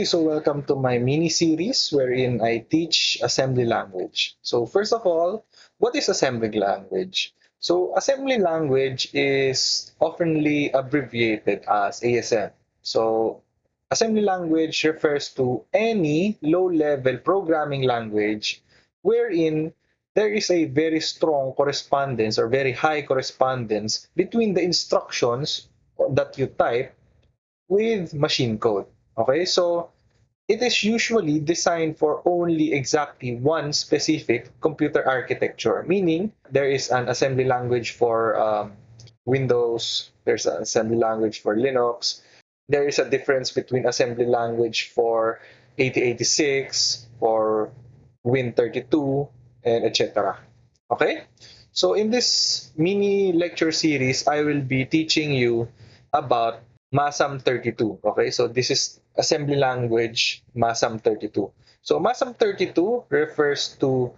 Hi, so welcome to my mini-series wherein I teach assembly language. So first of all, what is assembly language? So assembly language is oftenly abbreviated as ASM. So assembly language refers to any low-level programming language wherein there is a very strong correspondence or very high correspondence between the instructions that you type with machine code. Okay, so it is usually designed for only exactly one specific computer architecture, meaning there is an assembly language for Windows, there's an assembly language for Linux, there is a difference between assembly language for 8086, for Win32, and etc. Okay? So in this mini lecture series, I will be teaching you about MASM32. Okay, so this is assembly language MASM32. So MASM32 refers to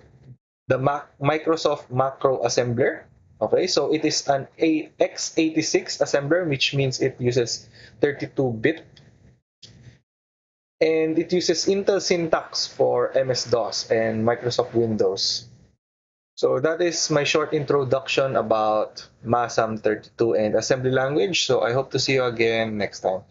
the Microsoft Macro Assembler. Okay, so it is an x86 assembler, which means it uses 32-bit and it uses Intel syntax for MS-DOS and Microsoft Windows. So that is my short introduction about MASM32 and assembly language. So I hope to see you again next time.